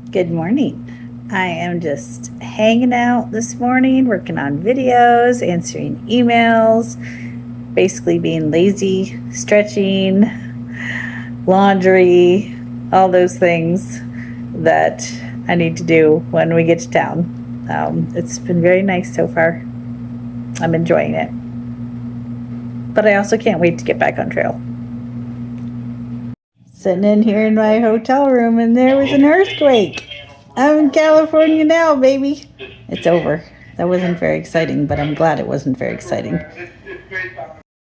Good morning. I am just hanging out this morning, working on videos, answering emails, basically being lazy, stretching, laundry, all those things that I need to do when we get to town. It's been very nice so far. I'm enjoying it. But I also can't wait to get back on trail. Sitting in here in my hotel room and there was an earthquake. I'm in California now, baby. It's over. That wasn't very exciting, but I'm glad it wasn't very exciting.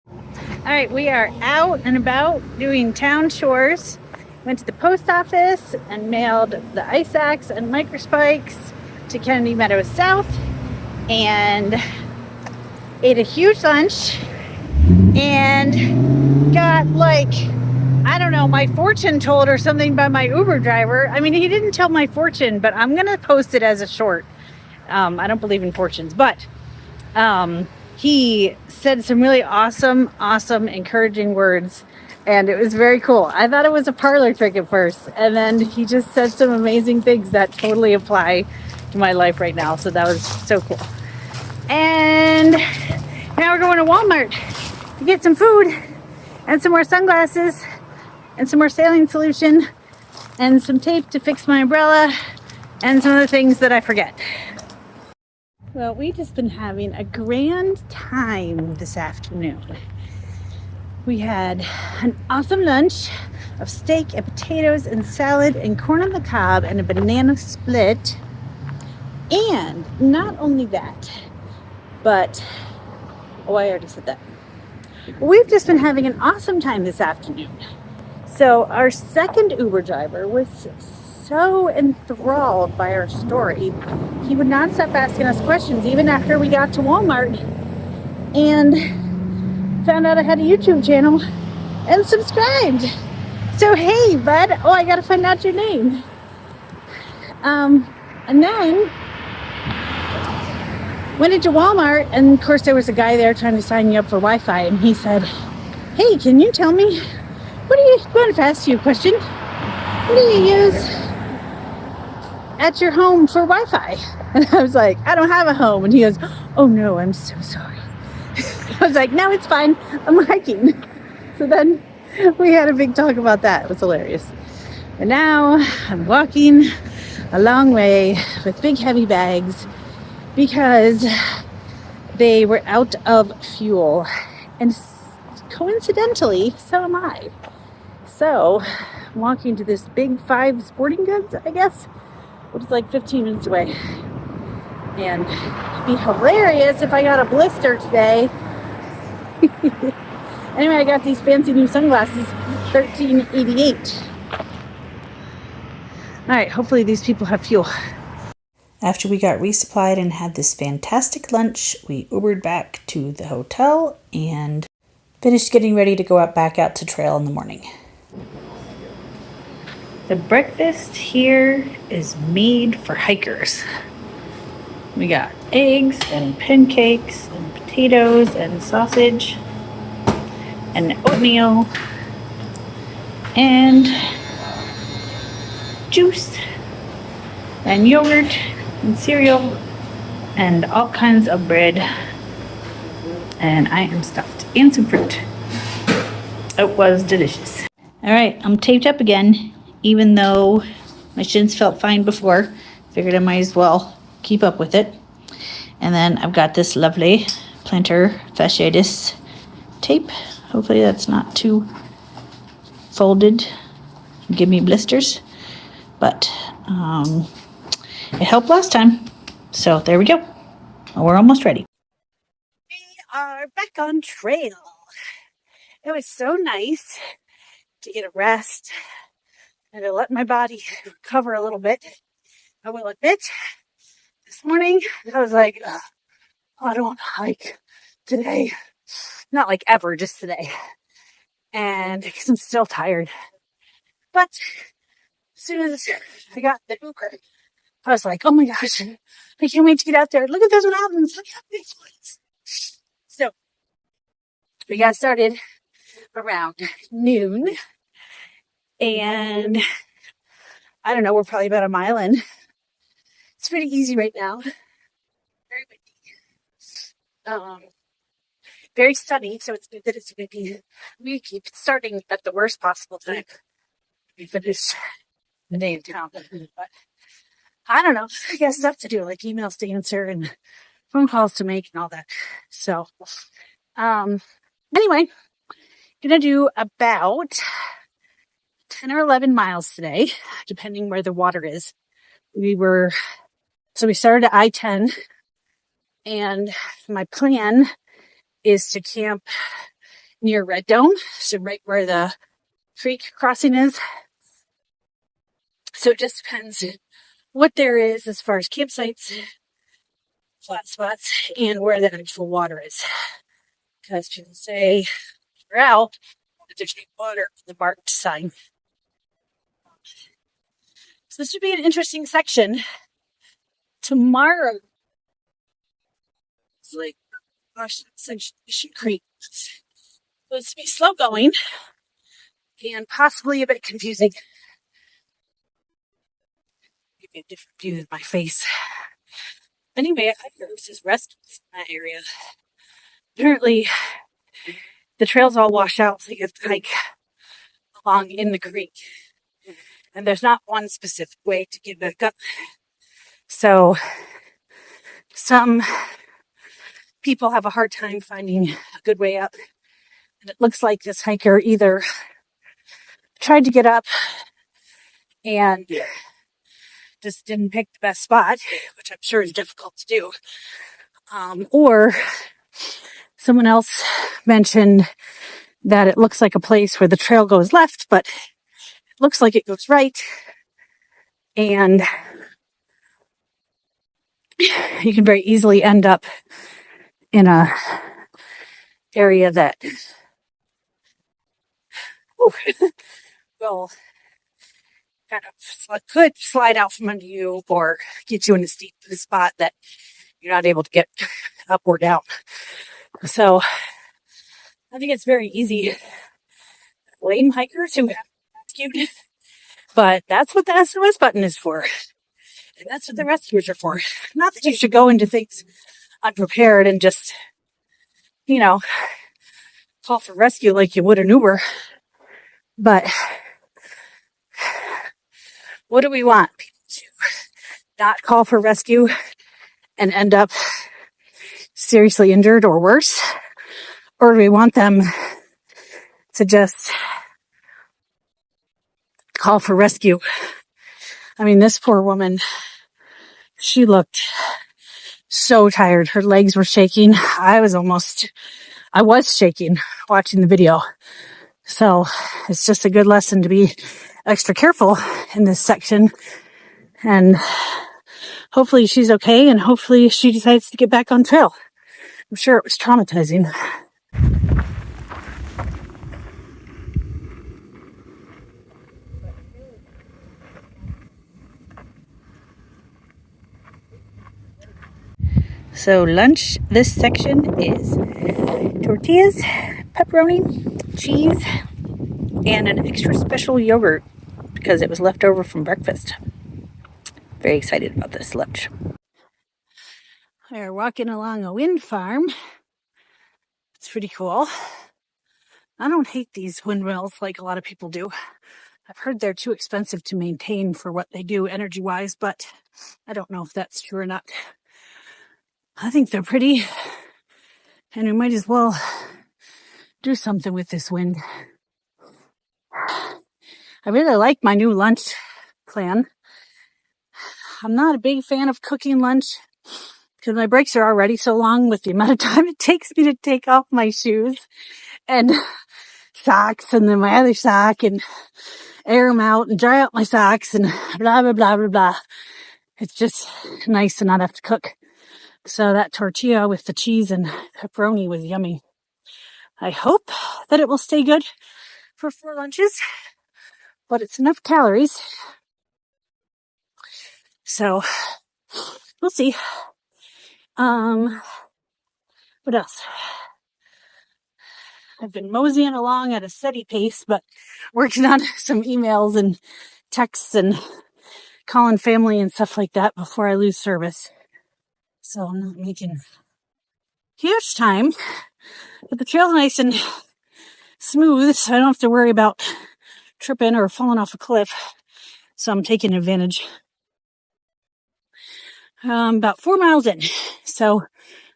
All right, we are out and about doing town chores. Went to the post office and mailed the ice axe and microspikes to Kennedy Meadows South and ate a huge lunch and got I don't know, my fortune told or something by my Uber driver. I mean, he didn't tell my fortune, but I'm going to post it as a short. I don't believe in fortunes, but he said some really awesome, encouraging words. And it was very cool. I thought it was a parlor trick at first. And then he just said some amazing things that totally apply to my life right now. So that was so cool. And now we're going to Walmart to get some food and some more sunglasses and some more saline solution and some tape to fix my umbrella and some other things that I forget. Well, we've just been having a grand time this afternoon. We had an awesome lunch of steak and potatoes and salad and corn on the cob and a banana split. And not only that, but, I already said that. We've just been having an awesome time this afternoon. So our second Uber driver was so enthralled by our story, he would not stop asking us questions even after we got to Walmart and found out I had a YouTube channel and subscribed. So hey, bud. Oh, I gotta find out your name. And then went into Walmart, and of course there was a guy there trying to sign you up for Wi-Fi, and he said, "Hey, can you tell me, what do you want to ask you a question? What do you use at your home for Wi-Fi?" And I was like, "I don't have a home." And he goes, "Oh no, I'm so sorry." I was like, "No, it's fine. I'm hiking." So then we had a big talk about that. It was hilarious. And now I'm walking a long way with big heavy bags because they were out of fuel. And coincidentally, so am I. So I'm walking to this big 5 sporting goods, I guess, which is like 15 minutes away. And it'd be hilarious if I got a blister today. Anyway, I got these fancy new sunglasses, $13.88. All right, hopefully these people have fuel. After we got resupplied and had this fantastic lunch, we Ubered back to the hotel and finished getting ready to go back out to trail in the morning. The breakfast here is made for hikers. We got eggs and pancakes and potatoes and sausage and oatmeal and juice and yogurt and cereal and all kinds of bread. And I am stuffed. And some fruit. It was delicious. All right, I'm taped up again, even though my shins felt fine before. Figured I might as well keep up with it. And then I've got this lovely plantar fasciitis tape. Hopefully that's not too folded. Give me blisters. But it helped last time. So there we go. We're almost ready. We are back on trail. It was so nice to get a rest and to let my body recover a little bit. I will admit, this morning I was like, I don't want to hike today. Not like ever, just today. And because I'm still tired. But as soon as I got the Uber, I was like, oh my gosh, I can't wait to get out there. Look at those mountains. Look at these ones. So we got started around noon. And I don't know, we're probably about a mile in. It's pretty easy right now. Very windy. Very sunny, so it's good that it's windy. We keep starting at the worst possible time. We finish the day in town. But I don't know. I guess stuff to do, like emails to answer and phone calls to make and all that. So, anyway, gonna do about 10 or 11 miles today, depending where the water is. We started at I-10, and my plan is to camp near Red Dome, so right where the creek crossing is. So it just depends what there is as far as campsites, flat spots, and where the actual water is. Because people say you're out, but there's no water on the marked sign. So this should be an interesting section. Tomorrow, it's like, gosh, section Creek. Supposed to be slow going and possibly a bit confusing. Give you a different view of my face. Anyway, I heard this is restaurants in that area. Apparently, the trails all wash out, so you have to hike along in the creek. And there's not one specific way to get back up. So, some people have a hard time finding a good way up. And it looks like this hiker either tried to get up and just didn't pick the best spot, which I'm sure is difficult to do. Or someone else mentioned that it looks like a place where the trail goes left, but it looks like it goes right. And you can very easily end up in a area that will kind of could slide out from under you or get you in a steep spot that you're not able to get up or down. So I think it's very easy. Lame hikers who have rescued, but that's what the SOS button is for. And that's what the rescuers are for. Not that you should go into things unprepared and just, call for rescue like you would an Uber. But what do we want? People to not call for rescue and end up seriously injured or worse? Or do we want them to just call for rescue? I mean, this poor woman, she looked so tired. Her legs were shaking. I was shaking watching the video. So it's just a good lesson to be extra careful in this section. And hopefully she's okay, and hopefully she decides to get back on trail. I'm sure it was traumatizing. So lunch, this section is tortillas, pepperoni, cheese, and an extra special yogurt because it was left over from breakfast. Very excited about this lunch. We're walking along a wind farm. It's pretty cool. I don't hate these windmills like a lot of people do. I've heard they're too expensive to maintain for what they do energy-wise, but I don't know if that's true or not. I think they're pretty, and we might as well do something with this wind. I really like my new lunch plan. I'm not a big fan of cooking lunch because my breaks are already so long with the amount of time it takes me to take off my shoes and socks and then my other sock and air them out and dry out my socks and blah, blah, blah, blah, blah. It's just nice to not have to cook. So that tortilla with the cheese and pepperoni was yummy. I hope that it will stay good for 4 lunches, but it's enough calories. So we'll see. What else? I've been moseying along at a steady pace, but working on some emails and texts and calling family and stuff like that before I lose service. So I'm not making huge time, but the trail's nice and smooth, so I don't have to worry about tripping or falling off a cliff. So I'm taking advantage. About 4 miles in. So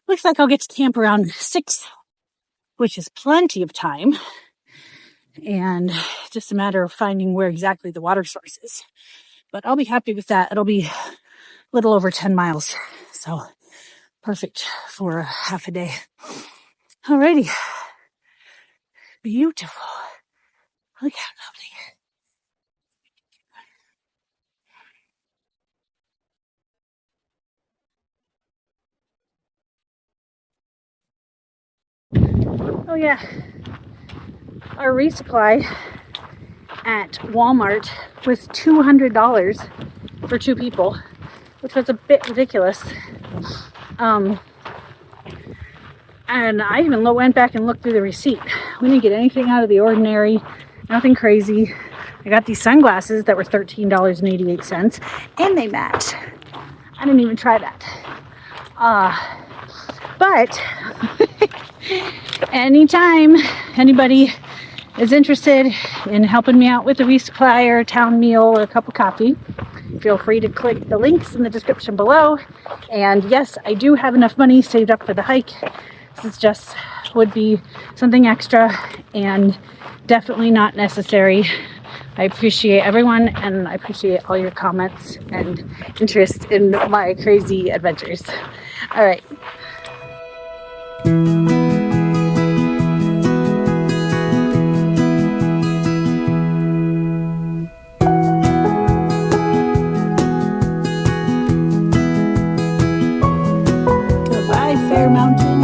looks like I'll get to camp around 6, which is plenty of time. And just a matter of finding where exactly the water source is. But I'll be happy with that. It'll be a little over 10 miles. So perfect for a half a day. Alrighty. Beautiful. Look how lovely. Oh yeah. Our resupply at Walmart was $200 for 2 people, which was a bit ridiculous. And I even went back and looked through the receipt. We didn't get anything out of the ordinary, nothing crazy. I got these sunglasses that were $13.88, and they match. I didn't even try that. But anytime anybody is interested in helping me out with a resupply or a town meal or a cup of coffee, feel free to click the links in the description below. And yes, I do have enough money saved up for the hike. This just would be something extra and definitely not necessary. I appreciate everyone, and I appreciate all your comments and interest in my crazy adventures. All right. Goodbye, Fair Mountain.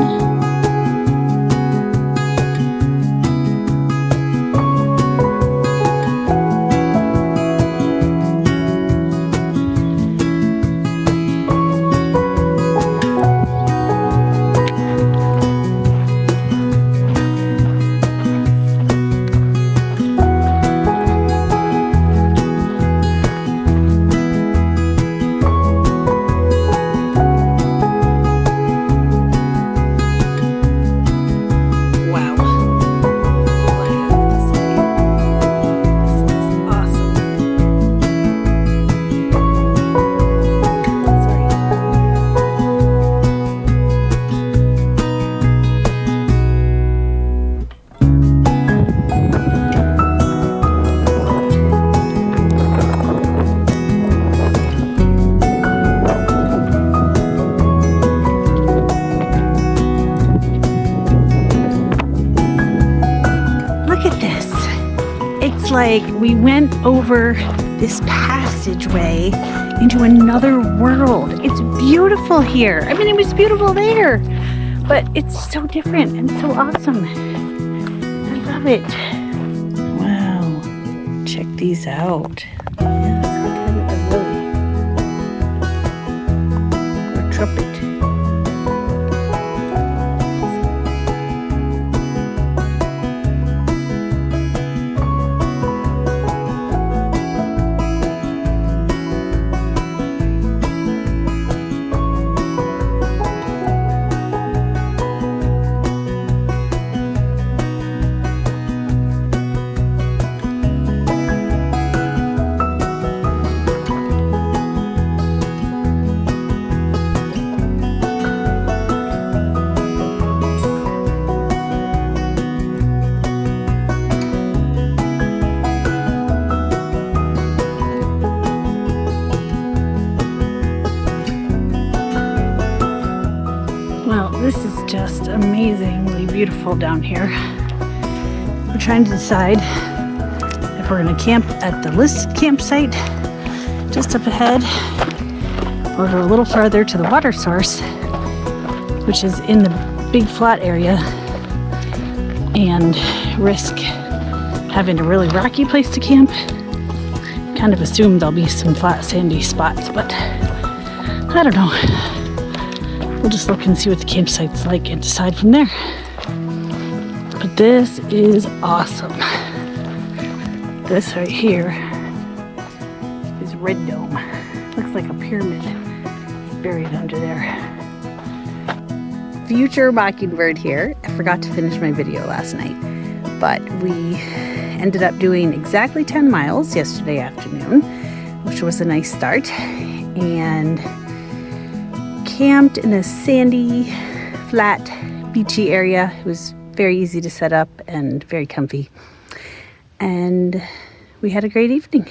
Like we went over this passageway into another world. It's beautiful here. I mean, it was beautiful there, but it's so different and so awesome. I love it. Wow, check these out. Yes, or trumpet. This is just amazingly beautiful down here. We're trying to decide if we're going to camp at the list campsite just up ahead or go a little farther to the water source, which is in the big flat area, and risk having a really rocky place to camp. Kind of assume there'll be some flat sandy spots, but I don't know. We'll just look and see what the campsite's like and decide from there. But this is awesome. This right here is Red Dome. looks like a pyramid. It's buried under there. Future Mockingbird here. I forgot to finish my video last night, but we ended up doing exactly 10 miles yesterday afternoon, which was a nice start, and camped in a sandy, flat, beachy area. It was very easy to set up and very comfy, and we had a great evening.